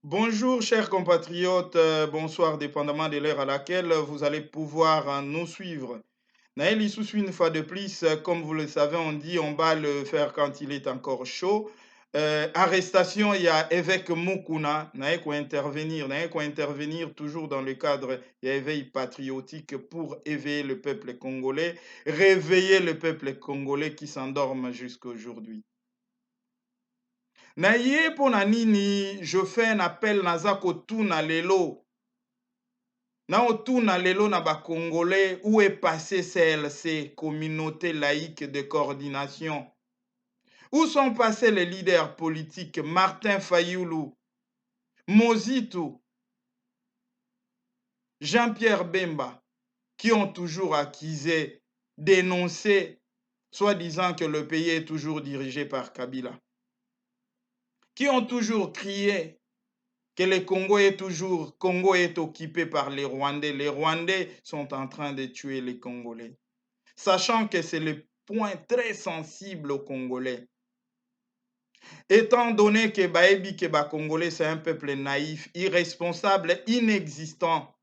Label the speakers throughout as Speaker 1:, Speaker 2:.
Speaker 1: Bonjour chers compatriotes, bonsoir dépendamment de l'heure à laquelle vous allez pouvoir nous suivre. Naël Issoussou, une fois de plus, comme vous le savez, on dit on va le faire quand il est encore chaud. Arrestation, il y a évêque Mukuna, Naël ko intervenir toujours dans le cadre de l'éveil patriotique pour éveiller le peuple congolais, réveiller le peuple congolais qui s'endorme jusqu'à aujourd'hui. Na ye mpo na nini je fais un appel naza kotuna lelo naotuna lelo na bacongolais où est passé CLC, communauté laïque de coordination, où sont passés les leaders politiques Martin Fayoulou, Mozitu, Jean-Pierre Bemba, qui ont toujours accusé, dénoncé, soi-disant que le pays est toujours dirigé par Kabila, qui ont toujours crié que Congo est occupé par les Rwandais. Les Rwandais sont en train de tuer les Congolais. Sachant que c'est le point très sensible aux Congolais. Étant donné que Baebi Keba Congolais, c'est un peuple naïf, irresponsable, inexistant.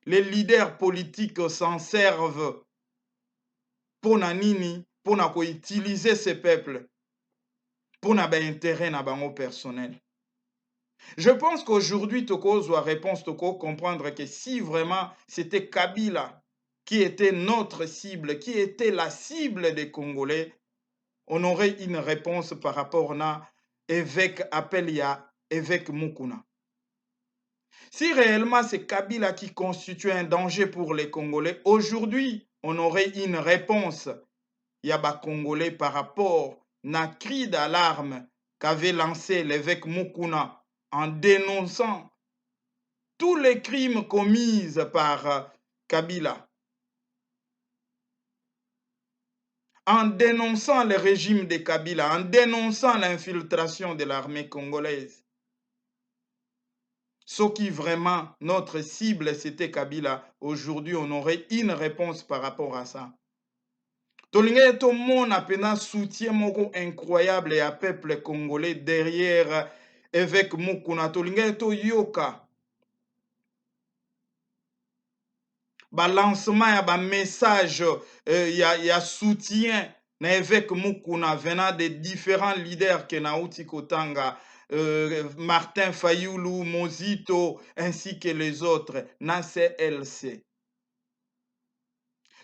Speaker 1: Les leaders politiques s'en servent pour nanini, pour utiliser ces peuples, pour n'avoir intérêt na bango personnel. Je pense qu'aujourd'hui, Toko doit réponse Toko comprendre que si vraiment c'était Kabila qui était notre cible, qui était la cible des Congolais, on aurait une réponse par rapport à évêque Apelia, évêque Mukuna. Si réellement c'est Kabila qui constitue un danger pour les Congolais, aujourd'hui, on aurait une réponse. Yaba Congolais par rapport à cri d'alarme qu'avait lancé l'évêque Mukuna en dénonçant tous les crimes commis par Kabila, en dénonçant le régime de Kabila, en dénonçant l'infiltration de l'armée congolaise. Ce qui vraiment, notre cible, c'était Kabila. Aujourd'hui, on aurait une réponse par rapport à ça. Tolingue to mon apena soutien moko incroyable à peuple congolais derrière évêque Mukuna. Tolingue to yoka. Balancement, il y a message, il y a soutien na évêque Mukuna venant des différents leaders que Naouti Kotanga, Martin Fayoulou, Mozito, ainsi que les autres, na CLC.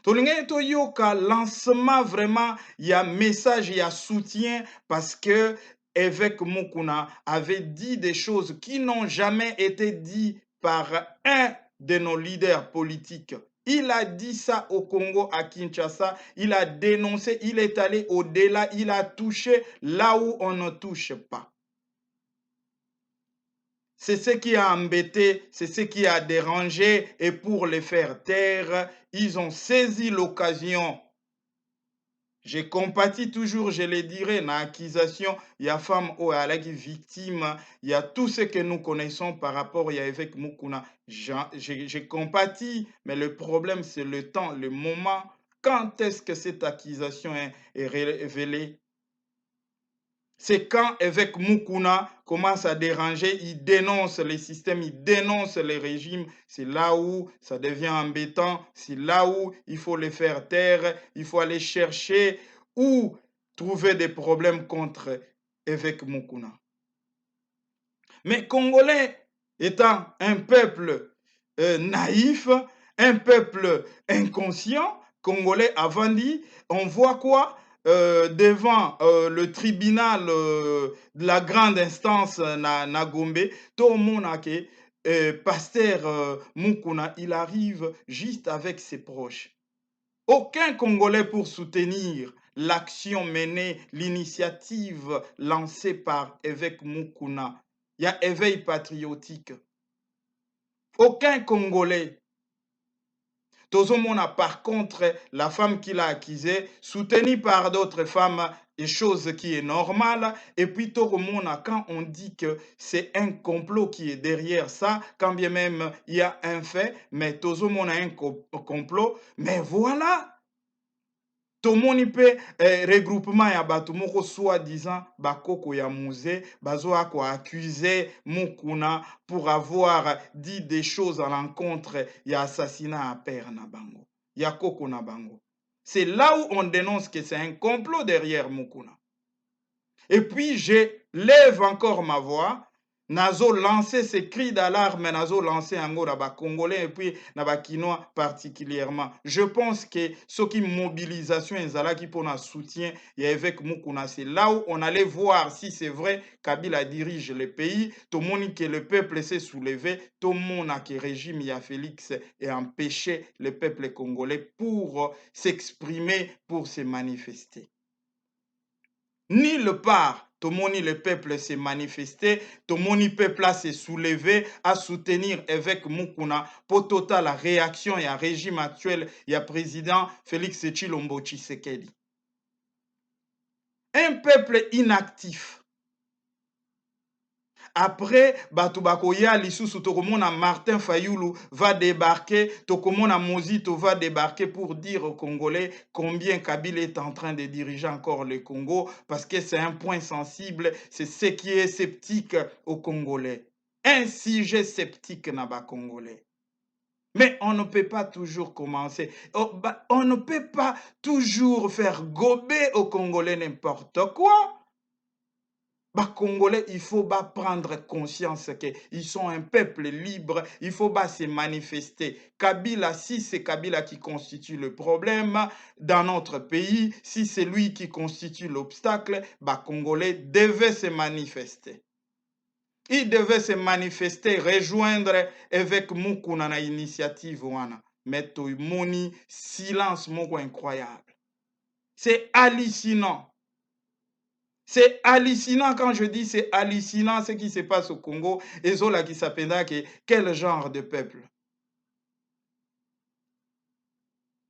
Speaker 1: Tolinga to yoka lancement vraiment, il y a message, il y a soutien parce que évêque Mukuna avait dit des choses qui n'ont jamais été dites par un de nos leaders politiques. Il a dit ça au Congo, à Kinshasa, il a dénoncé, il est allé au-delà, il a touché là où on ne touche pas. C'est ce qui a embêté, c'est ce qui a dérangé, et pour les faire taire, ils ont saisi l'occasion. Je compatis toujours, je le dirai, dans l'accusation, il y a femme ou à la victime, il y a tout ce que nous connaissons par rapport à avec Mukuna. Je compatis, mais le problème, c'est le temps, le moment. Quand est-ce que cette accusation est révélée? C'est quand évêque Mukuna commence à déranger, il dénonce les systèmes, il dénonce les régimes. C'est là où ça devient embêtant, c'est là où il faut les faire taire, il faut aller chercher ou trouver des problèmes contre évêque Mukuna. Mais Congolais étant un peuple naïf, un peuple inconscient, Congolais avant dit, on voit quoi devant le tribunal de la grande instance na Gombe, tout le monde a que pasteur Mukuna, il arrive juste avec ses proches. Aucun Congolais pour soutenir l'action menée, l'initiative lancée par évêque Mukuna. Il y a éveil patriotique. Aucun Congolais. Tozomona par contre la femme qui l'a accusée, soutenue par d'autres femmes, et chose qui est normale. Et puis Tozomona quand on dit que c'est un complot qui est derrière ça, quand bien même il y a un fait, mais Tozomona un complot, mais voilà. tomoni mpe regroupement ya bato moko soi-disant bakoko ya musée bazoya koaccuse mokuna pour avoir dit des choses à l'encontre ya assassinat ya père na bango ya koko na bango. C'est là où on dénonce que c'est un complot derrière mokuna. Et puis je lève encore ma voix, nazo lancer ces cris d'alarme, nazo lancer yango na ba Congolais et puis na ba Kinois particulièrement. Je pense que ce qui mobilisation ezalaki pour un soutien et avec Mukuna, c'est là où on allait voir si c'est vrai Kabila dirige le pays, tout le monde que le peuple s'est soulevé, tout le monde que le régime ya Félix et empêché le peuple congolais pour s'exprimer, pour se manifester. Nulle part, tomoni le peuple s'est manifesté, tomoni peuple a s'est soulevé à soutenir avec Mukuna pour total la réaction et un régime actuel, il y a président Félix Tshilombo Tshisekedi. Un peuple inactif. Après, bato bakoya lisusu tokomona Martin Fayoulou va débarquer, tokomona Mozito va débarquer pour dire aux Congolais combien Kabila est en train de diriger encore le Congo, parce que c'est un point sensible, c'est ce qui est sceptique aux Congolais. Un sujet sceptique n'a pas Congolais. Mais on ne peut pas toujours commencer. On ne peut pas toujours faire gober aux Congolais n'importe quoi. Les Congolais, il faut prendre conscience qu'ils sont un peuple libre, il faut se manifester. Kabila, si c'est Kabila qui constitue le problème dans notre pays, si c'est lui qui constitue l'obstacle, les Congolais devaient se manifester. Ils devaient se manifester, rejoindre avec Mukuna na initiative wana. Mais moni silence moko incroyable. C'est hallucinant. C'est hallucinant quand je dis c'est hallucinant ce qui se passe au Congo. Et Zola qui s'appelle quel genre de peuple?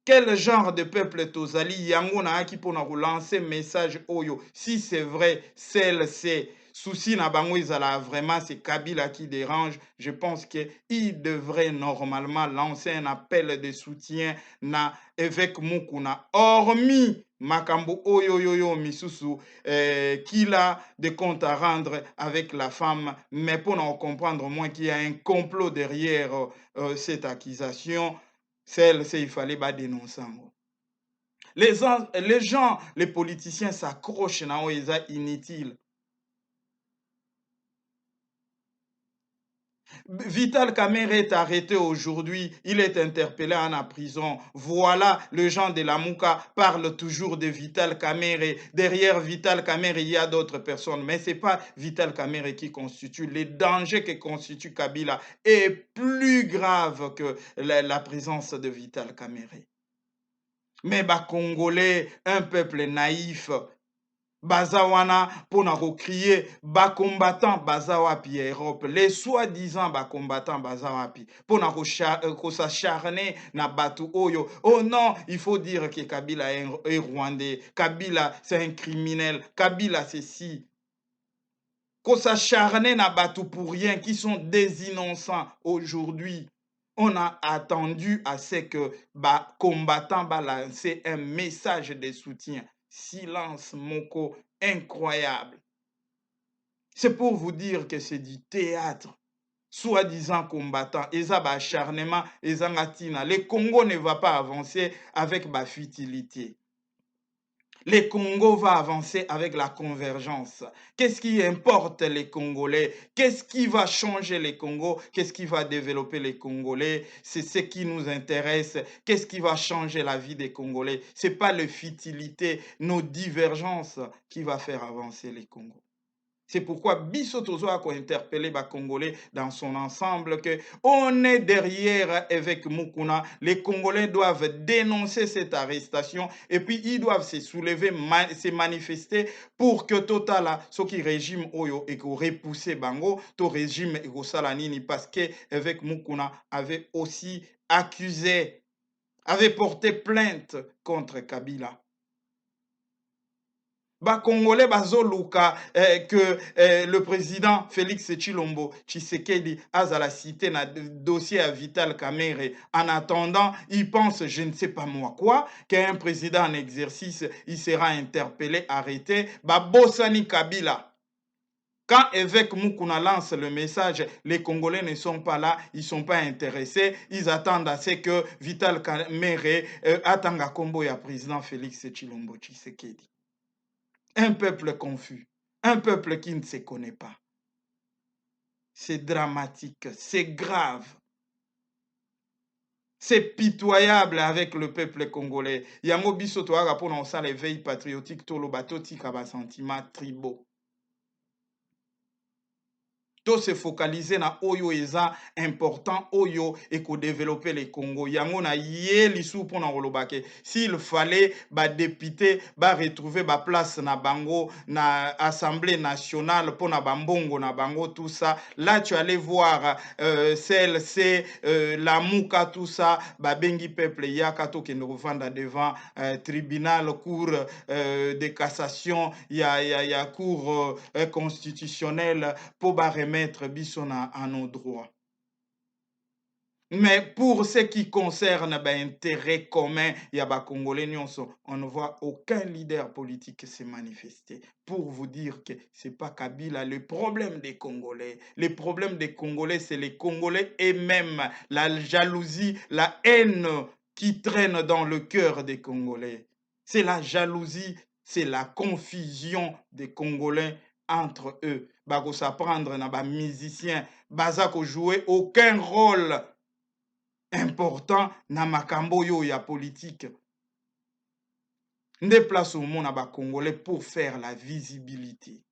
Speaker 1: Quel genre de peuple tozali yango na aki pona lancer message oyo? Si c'est vrai, c'est souci na bango ezala vraiment c'est Kabila qui dérange, je pense qu'il devrait normalement lancer un appel de soutien na évêque Mukuna, hormis makambo oyo misusu qu'il a des comptes à rendre avec la femme, mais pour en comprendre au moins qu'il y a un complot derrière cette accusation, il fallait pas dénoncer. Les gens, les politiciens s'accrochent na oyo inutile. Vital Kamerhe est arrêté aujourd'hui, il est interpellé en prison. Voilà, le gens de la Mouka parlent toujours de Vital Kamerhe. Derrière Vital Kamerhe, il y a d'autres personnes, mais ce n'est pas Vital Kamerhe qui constitue. Le danger que constitue Kabila est plus grave que la présence de Vital Kamerhe. Mais Congolais, un peuple naïf, Bazawana pour crier bas combattants Bazawapi Europe, les soi-disant bas combattants Bazawapi pour s'acharner na batu oyo. Oh non, il faut dire que Kabila est rwandais, Kabila c'est un criminel, Kabila c'est si. Qu'on s'acharner na batu pour rien, qui sont des innocents aujourd'hui. On a attendu à ce que les combattants lancent un message de soutien. Silence, moko, incroyable. C'est pour vous dire que c'est du théâtre. Soi-disant combattants, ils ont acharnement, ils ont atina. Le Congo ne va pas avancer avec ma futilité. Le Congo va avancer avec la convergence. Qu'est-ce qui importe les Congolais? Qu'est-ce qui va changer les Congos? Qu'est-ce qui va développer les Congolais? C'est ce qui nous intéresse. Qu'est-ce qui va changer la vie des Congolais? Ce n'est pas les futilités, nos divergences qui va faire avancer les Congos. C'est pourquoi Biso Tozo a interpellé les Congolais dans son ensemble que on est derrière avec Mukuna. Les Congolais doivent dénoncer cette arrestation et puis ils doivent se soulever, se manifester pour que total ce qui régime Oyo et que repousser Bango, tout régime et Salanini parce que avec Mukuna avait aussi accusé, avait porté plainte contre Kabila. Congolais bazoluka que le président Félix Tshilombo Tshisekedi a la cité na dossier à Vital Kamerhe. En attendant, il pense, je ne sais pas moi quoi, qu'un président en exercice, il sera interpellé, arrêté. Bosani Kabila. Quand évêque Mukuna lance le message, les Congolais ne sont pas là, ils ne sont pas intéressés, ils attendent à ce que Vital Kamerhe attende à combo ya président Félix Tshilombo Tshisekedi. Un peuple confus, un peuple qui ne se connaît pas. C'est dramatique, c'est grave. C'est pitoyable avec le peuple congolais. Yango biso toaka pour nous ça l'éveil patriotique to lo bato tika ba sentiments tribaux. To se focaliser na oyo eza important oyo et ko développer les Congo. Yango na yé lisu pour na olobake. S'il fallait ba député ba retrouver ba place na bango na assemblée nationale pour na bambongo na bango tout ça, là tu allais voir CLC la Mouka tout ça, ba bengi peuple yaka to ke vanda devant tribunal cour de cassation, ya cour constitutionnelle pour ba mettre Bissona à nos droits. Mais pour ce qui concerne l'intérêt commun, il y a Congolais, on ne voit aucun leader politique se manifester pour vous dire que ce n'est pas Kabila le problème des Congolais. Le problème des Congolais, c'est les Congolais et même la jalousie, la haine qui traîne dans le cœur des Congolais. C'est la jalousie, c'est la confusion des Congolais entre eux. Bako s'apprendre na ba musicien, bazako jouer aucun rôle important na makambo yo ya politique. Nde place au monde na Congolais pour faire la visibilité.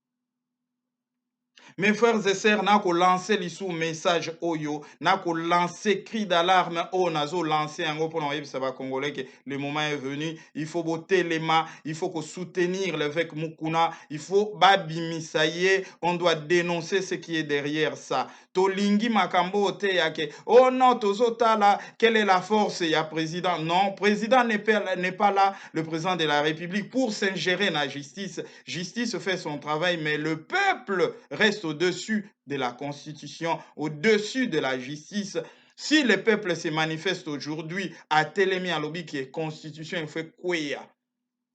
Speaker 1: Mes frères et sœurs, n'a ko lancer lisou message oyo, n'a ko lancer cri d'alarme o nazo lancer en pour ça va congolais que le moment est venu, il faut botter les mains, il faut que soutenir l'évêque Mukuna, il faut babimisaye, on doit dénoncer ce qui est derrière ça. Tolingi makambo te yake. Oh non, tozotala, quelle est la force ya président? Non, président n'est pas là, le président de la République pour s'ingérer dans la justice. Justice fait son travail, mais le peuple reste au-dessus de la Constitution, au-dessus de la justice. Si le peuple se manifeste aujourd'hui à Télémi à lobby qui est Constitution, il fait quoi?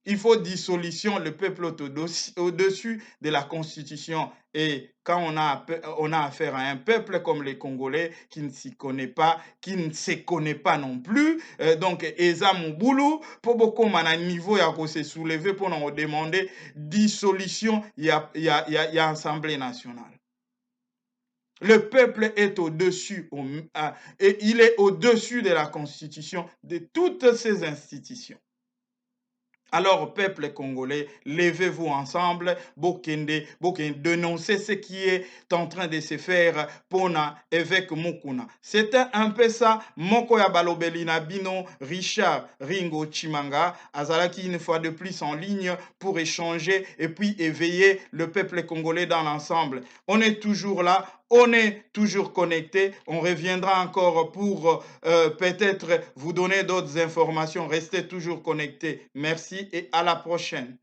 Speaker 1: Il faut dissolution, le peuple au-dessus de la Constitution. Et quand on a affaire à un peuple comme les Congolais qui ne s'y connaît pas, qui ne se connaît pas non plus, donc Eza Mouboulou, pour beaucoup à niveau, il y a se soulever pour nous demander dissolution, il y a Assemblée nationale. Le peuple est au-dessus, et il est au-dessus de la Constitution, de toutes ces institutions. Alors, peuple congolais, levez-vous ensemble, Bokende, dénoncez ce qui est en train de se faire Pona évêque Mukuna. C'était un peu ça, Moko ya balobelina bino, Richard Ringo Chimanga, Azalaki une fois de plus en ligne pour échanger et puis éveiller le peuple congolais dans l'ensemble. On est toujours là. On est toujours connecté. On reviendra encore pour peut-être vous donner d'autres informations. Restez toujours connectés. Merci et à la prochaine.